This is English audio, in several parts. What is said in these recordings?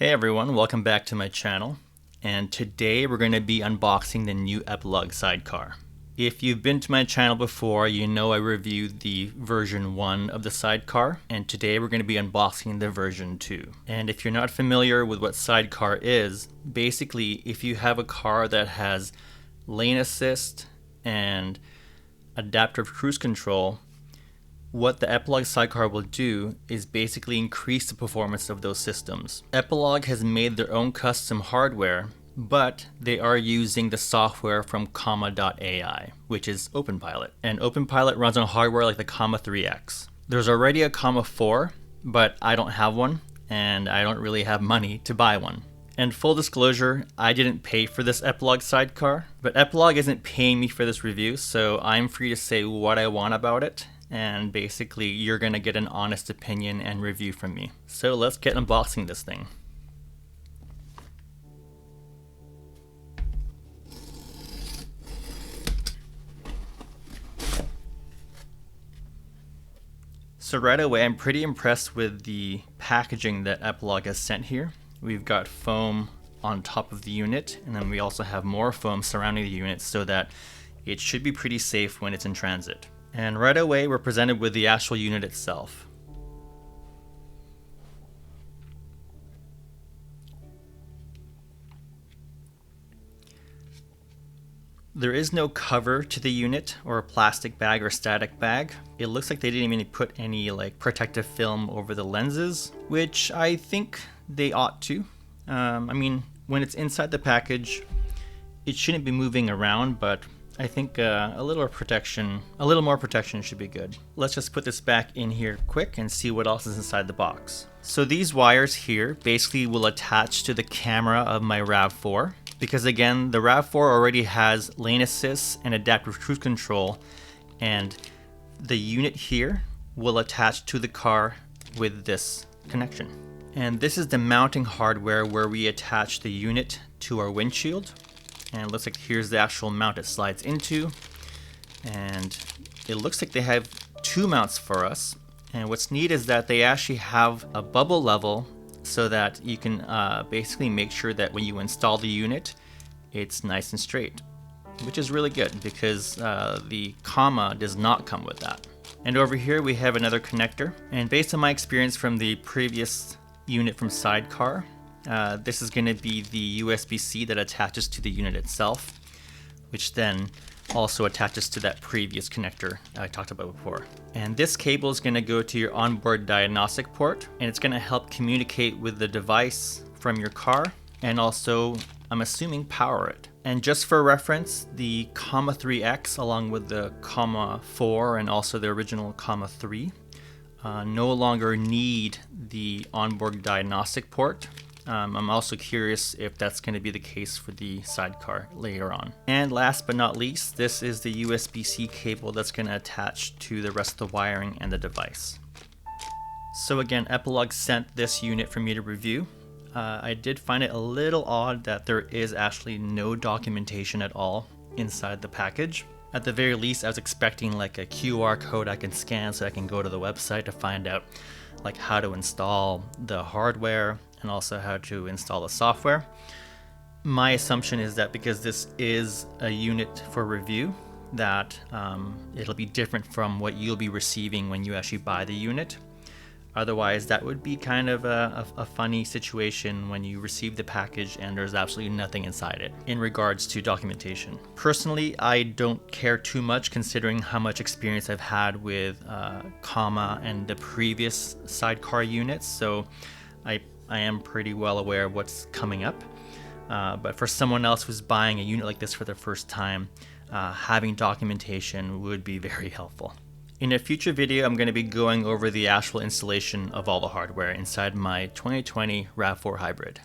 Hey everyone, welcome back to my channel, and today we're going to be unboxing the new Epilog SideCar. If you've been to my channel before, you know I reviewed the version 1 of the SideCar, and today we're going to be unboxing the version 2. And if you're not familiar with what SideCar is, basically if you have a car that has lane assist and adaptive cruise control, what the Epilog SideCar will do is basically increase the performance of those systems. Epilog has made their own custom hardware, but they are using the software from Comma.ai, which is OpenPilot. And OpenPilot runs on hardware like the Comma 3X. There's already a Comma 4, but I don't have one, and I don't really have money to buy one. And full disclosure, I didn't pay for this Epilog SideCar, but Epilog isn't paying me for this review, so I'm free to say what I want about it. And basically you're gonna get an honest opinion and review from me. So let's get unboxing this thing. So right away, I'm pretty impressed with the packaging that Epilog has sent here. We've got foam on top of the unit, and then we also have more foam surrounding the unit so that it should be pretty safe when it's in transit. And right away, we're presented with the actual unit itself. There is no cover to the unit or a plastic bag or static bag. It looks like they didn't even put any protective film over the lenses, which I think they ought to. I mean, when it's inside the package, it shouldn't be moving around, but I think a little more protection should be good. Let's just put this back in here quick and see what else is inside the box. So these wires here basically will attach to the camera of my RAV4, because again, the RAV4 already has lane assist and adaptive cruise control, and the unit here will attach to the car with this connection. And this is the mounting hardware where we attach the unit to our windshield. And it looks like here's the actual mount it slides into. And it looks like they have two mounts for us. And what's neat is that they actually have a bubble level so that you can basically make sure that when you install the unit, it's nice and straight, which is really good because the Comma does not come with that. And over here we have another connector. And based on my experience from the previous unit from SideCar, this is going to be the USB-C that attaches to the unit itself, which then also attaches to that previous connector I talked about before. And this cable is going to go to your onboard diagnostic port, and it's going to help communicate with the device from your car, and also, I'm assuming, power it. And just for reference, the Comma 3X along with the Comma 4 and also the original Comma 3 no longer need the onboard diagnostic port. I'm also curious if that's going to be the case for the SideCar later on. And last but not least, this is the USB-C cable that's going to attach to the rest of the wiring and the device. So again, Epilog sent this unit for me to review. I did find it a little odd that there is actually no documentation at all inside the package. At the very least, I was expecting like a QR code I can scan so I can go to the website to find out like how to install the hardware and also how to install the software. My assumption is that because this is a unit for review, that it'll be different from what you'll be receiving when you actually buy the unit. Otherwise, that would be kind of a funny situation when you receive the package and there's absolutely nothing inside it in regards to documentation. Personally, I don't care too much considering how much experience I've had with Comma and the previous SideCar units, so I am pretty well aware of what's coming up. But for someone else who's buying a unit like this for the first time, having documentation would be very helpful. In a future video, I'm going to be going over the actual installation of all the hardware inside my 2020 RAV4 Hybrid.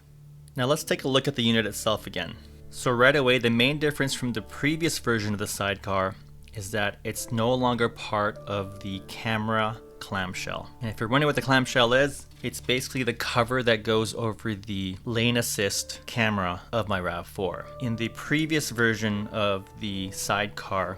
Now let's take a look at the unit itself again. So right away, the main difference from the previous version of the SideCar is that it's no longer part of the camera clamshell. And if you're wondering what the clamshell is, it's basically the cover that goes over the lane assist camera of my RAV4. In the previous version of the SideCar,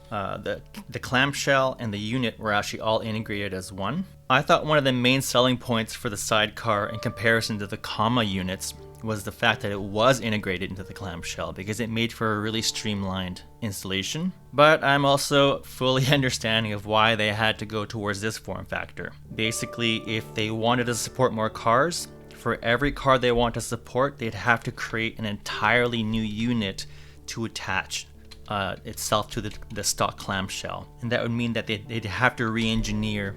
the clamshell and the unit were actually all integrated as one. I thought one of the main selling points for the sidecar in comparison to the Comma units was the fact that it was integrated into the clamshell, because it made for a really streamlined installation. But I'm also fully understanding of why they had to go towards this form factor. Basically, if they wanted to support more cars, for every car they want to support, they'd have to create an entirely new unit to attach itself to the stock clamshell. And that would mean that they'd have to re-engineer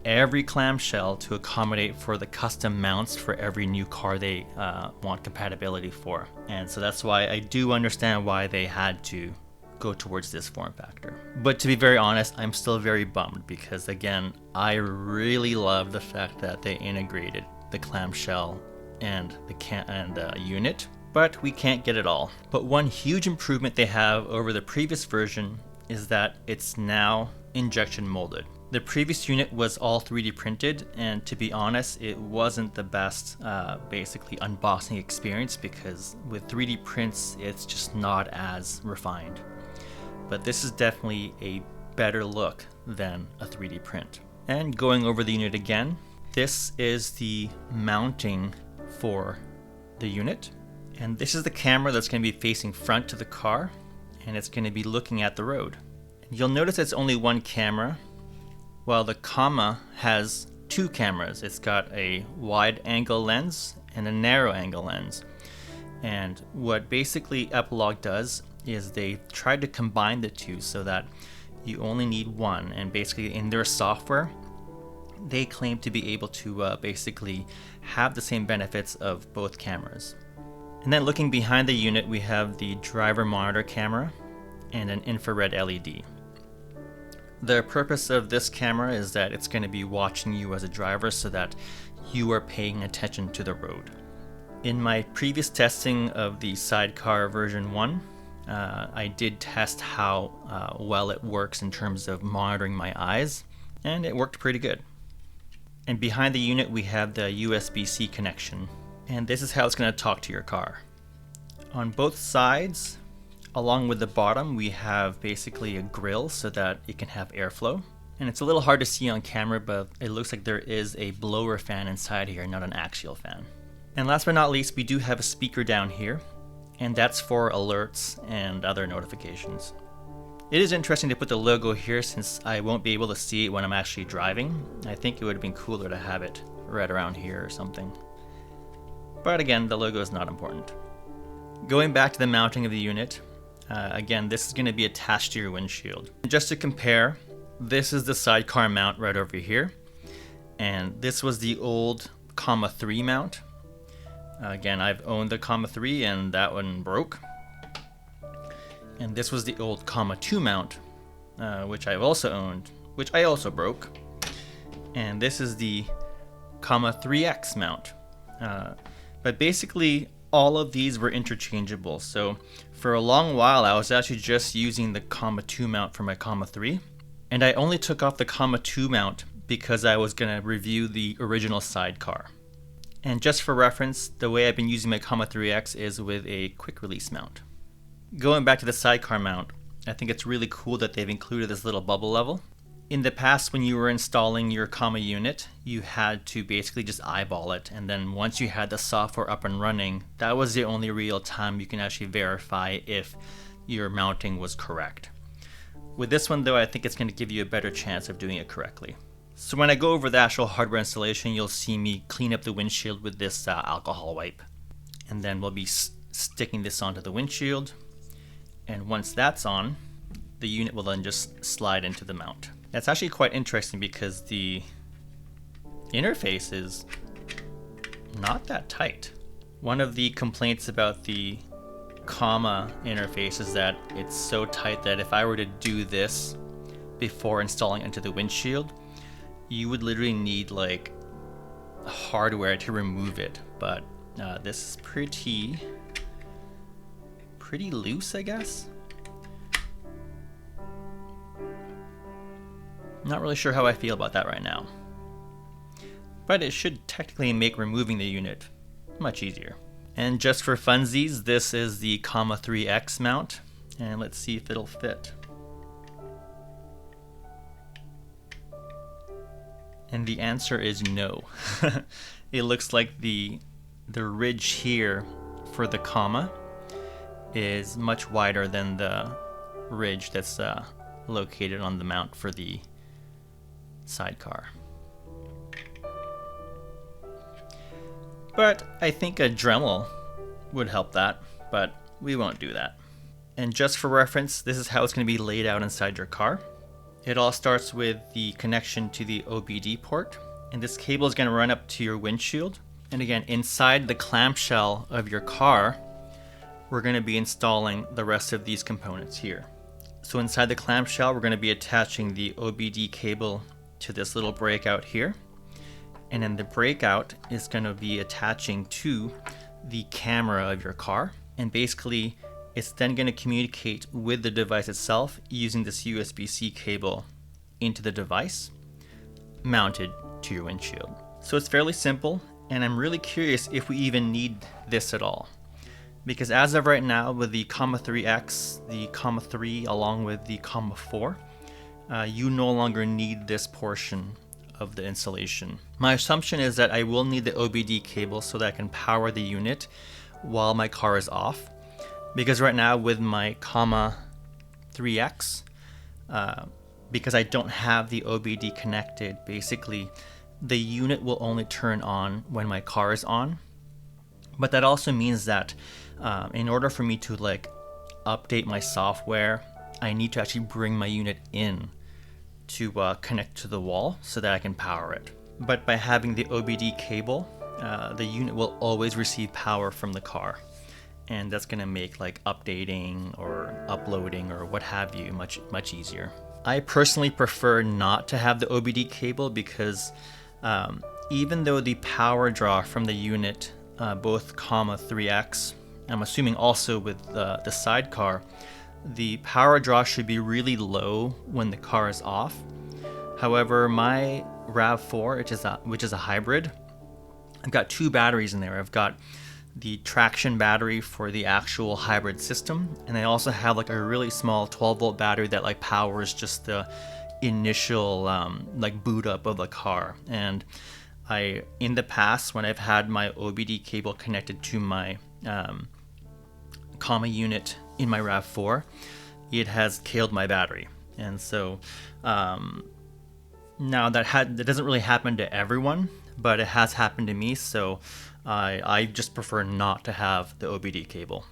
every clamshell to accommodate for the custom mounts for every new car they want compatibility for. And so that's why I do understand why they had to go towards this form factor. But to be very honest, I'm still very bummed, because again, I really love the fact that they integrated the clamshell and the unit, but we can't get it all. But one huge improvement they have over the previous version is that it's now injection molded. The previous unit was all 3D printed, and to be honest, it wasn't the best basically unboxing experience, because with 3D prints, it's just not as refined. But this is definitely a better look than a 3D print. And going over the unit again, this is the mounting for the unit. And this is the camera that's going to be facing front to the car, and it's going to be looking at the road. You'll notice it's only one camera, while the Comma has two cameras. It's got a wide angle lens and a narrow angle lens. And what basically Epilog does is they tried to combine the two so that you only need one. And basically in their software, they claim to be able to basically have the same benefits of both cameras. And then looking behind the unit, we have the driver monitor camera and an infrared LED. The purpose of this camera is that it's going to be watching you as a driver so that you are paying attention to the road. In my previous testing of the Sidecar version 1, I did test how well it works in terms of monitoring my eyes, and it worked pretty good. And behind the unit we have the USB-C connection, and this is how it's going to talk to your car. On both sides, along with the bottom, we have basically a grill so that it can have airflow. And it's a little hard to see on camera, but it looks like there is a blower fan inside here, not an axial fan. And last but not least, we do have a speaker down here, and that's for alerts and other notifications. It is interesting to put the logo here since I won't be able to see it when I'm actually driving. I think it would have been cooler to have it right around here or something. But again, the logo is not important. Going back to the mounting of the unit, again, this is going to be attached to your windshield. Just to compare, this is the sidecar mount right over here, and this was the old Comma 3 mount. Again, I've owned the Comma 3 and that one broke. And this was the old Comma 2 mount, which I've also owned, which I also broke. And this is the Comma 3X mount. But basically, all of these were interchangeable. So for a long while, I was actually just using the Comma 2 mount for my Comma 3. And I only took off the Comma 2 mount because I was going to review the original sidecar. And just for reference, the way I've been using my Comma 3X is with a quick release mount. Going back to the sidecar mount, I think it's really cool that they've included this little bubble level. In the past, when you were installing your Comma unit, you had to basically just eyeball it, and then once you had the software up and running, that was the only real time you can actually verify if your mounting was correct. With this one though, I think it's going to give you a better chance of doing it correctly. So when I go over the actual hardware installation, you'll see me clean up the windshield with this alcohol wipe. And then we'll be sticking this onto the windshield. And once that's on, the unit will then just slide into the mount. That's actually quite interesting because the interface is not that tight. One of the complaints about the Comma interface is that it's so tight that if I were to do this before installing into the windshield, you would literally need like hardware to remove it. But this is pretty loose, I guess. Not really sure how I feel about that right now. But it should technically make removing the unit much easier. And just for funsies, this is the Comma 3X mount, and let's see if it'll fit. And the answer is no. It looks like the ridge here for the comma is much wider than the ridge that's located on the mount for the sidecar. But I think a Dremel would help that, but we won't do that. And just for reference, this is how it's going to be laid out inside your car. It all starts with the connection to the OBD port, and this cable is going to run up to your windshield. And again, inside the clamshell of your car, we're going to be installing the rest of these components here. So inside the clamshell, we're going to be attaching the OBD cable to this little breakout here. And then the breakout is going to be attaching to the camera of your car. And basically, it's then going to communicate with the device itself using this USB-C cable into the device mounted to your windshield. So it's fairly simple, and I'm really curious if we even need this at all. Because as of right now, with the Comma 3X, the Comma 3 along with the Comma 4, you no longer need this portion of the installation. My assumption is that I will need the OBD cable so that I can power the unit while my car is off. Because right now with my Comma 3X, because I don't have the OBD connected, basically the unit will only turn on when my car is on. But that also means that in order for me to like update my software, I need to actually bring my unit in to connect to the wall so that I can power it. But by having the OBD cable, the unit will always receive power from the car. And that's going to make like updating or uploading or what have you much easier. I personally prefer not to have the OBD cable because even though the power draw from the unit, both Comma 3X, I'm assuming also with the sidecar, the power draw should be really low when the car is off. However, my RAV4, which is a hybrid, I've got two batteries in there. I've got the traction battery for the actual hybrid system, and I also have like a really small 12-volt battery that like powers just the initial like boot up of the car. And in the past, when I've had my OBD cable connected to my Comma unit in my RAV4, it has killed my battery. And so now that doesn't really happen to everyone, but it has happened to me, so I just prefer not to have the OBD cable.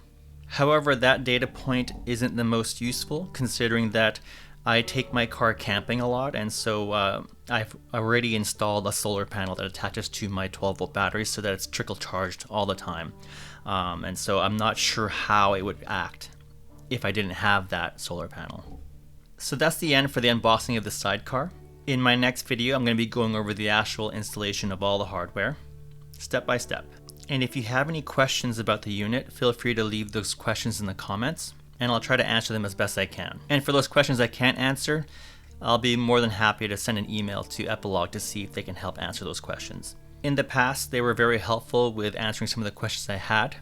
However, that data point isn't the most useful, considering that I take my car camping a lot, and so I've already installed a solar panel that attaches to my 12-volt battery so that it's trickle charged all the time. And so I'm not sure how it would act if I didn't have that solar panel. So that's the end for the unboxing of the sidecar. In my next video, I'm going to be going over the actual installation of all the hardware, step by step. And if you have any questions about the unit, feel free to leave those questions in the comments, and I'll try to answer them as best I can. And for those questions I can't answer, I'll be more than happy to send an email to Epilog to see if they can help answer those questions. In the past, they were very helpful with answering some of the questions I had,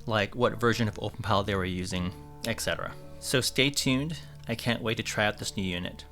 like what version of OpenPal they were using, etc. So stay tuned. I can't wait to try out this new unit.